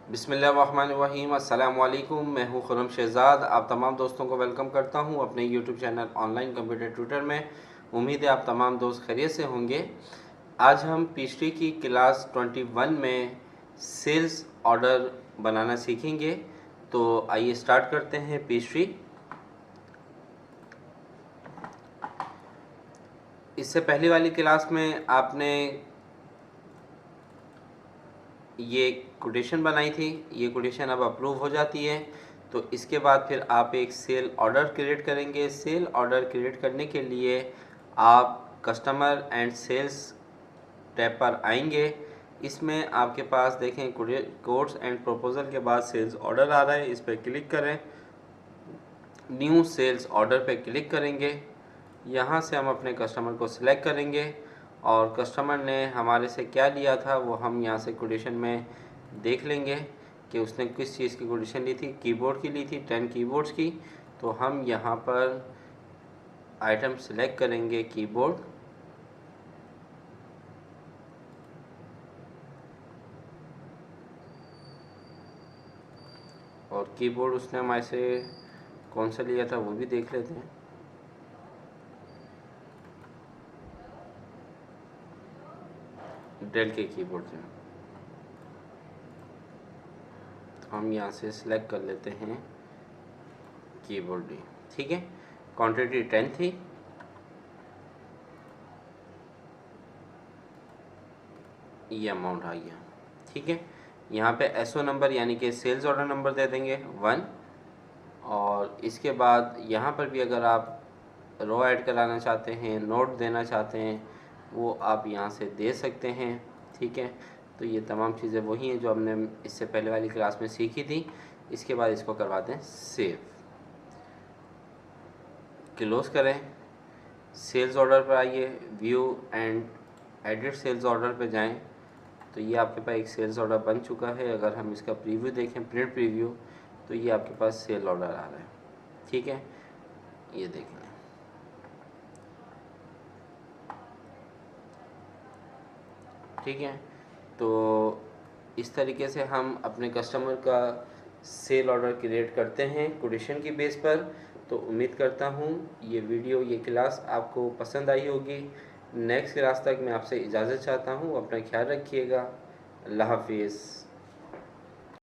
बिस्मिल्लाहिर्रहमानिर्रहीम। अस्सलाम वालेकुम। मैं हूं खुर्रम शहज़ाद। आप तमाम दोस्तों को वेलकम करता हूं अपने YouTube channel online computer tutor में। उम्मीद है आप तमाम दोस्त खैरियत से होंगे। आज हम पेस्ट्री की क्लास 21 में सेल्स ऑर्डर बनाना सीखेंगे। तो आइए स्टार्ट करते हैं पेस्ट्री। इससे पहले वाली क्लास में आपने ये कोटेशन बनाई थी, ये कोटेशन अब अप्रूव हो जाती है। तो इसके बाद फिर आप एक सेल ऑर्डर क्रिएट करेंगे। सेल ऑर्डर क्रिएट करने के लिए आप कस्टमर एंड सेल्स टैब पर आएंगे। इसमें आपके पास देखें कोड्स एंड प्रपोजल के बाद सेल्स ऑर्डर आ रहा है, इस पर क्लिक करें। न्यू सेल्स ऑर्डर पे क्लिक करेंगे। यहाँ से हम अपने कस्टमर को सिलेक्ट करेंगे और कस्टमर ने हमारे से क्या लिया था वो हम यहाँ से कोटेशन में देख लेंगे कि उसने किस चीज़ की कोटेशन ली थी। कीबोर्ड की ली थी, 10 कीबोर्ड्स की। तो हम यहाँ पर आइटम सिलेक्ट करेंगे कीबोर्ड, और कीबोर्ड उसने हमारे से कौन सा लिया था वो भी देख लेते हैं। डेल के कीबोर्ड से तो हम यहाँ से सिलेक्ट कर लेते हैं कीबोर्ड डी। ठीक है, क्वांटिटी 10 थी। ये अमाउंट आ गया। ठीक है, यहाँ पे एसओ नंबर यानी कि सेल्स ऑर्डर नंबर दे देंगे 1। और इसके बाद यहाँ पर भी अगर आप रो ऐड कराना चाहते हैं, नोट देना चाहते हैं, वो आप यहाँ से दे सकते हैं। ठीक है, तो ये तमाम चीज़ें वही हैं जो हमने इससे पहले वाली क्लास में सीखी थी। इसके बाद इसको करवाते हैं सेव, क्लोज करें। सेल्स ऑर्डर पर आइए, view and edit sales order पर जाएं। तो ये आपके पास एक सेल्स ऑर्डर बन चुका है। अगर हम इसका प्रीव्यू देखें, प्रिंट प्रीव्यू, तो ये आपके पास सेल ऑर्डर आ रहा है। ठीक है, ये देख लें। ठीक है, तो इस तरीके से हम अपने कस्टमर का सेल ऑर्डर क्रिएट करते हैं कोटेशन की बेस पर। तो उम्मीद करता हूँ ये वीडियो, ये क्लास आपको पसंद आई होगी। नेक्स्ट क्लास तक मैं आपसे इजाज़त चाहता हूँ। अपना ख्याल रखिएगा। अल्लाह हाफिज़।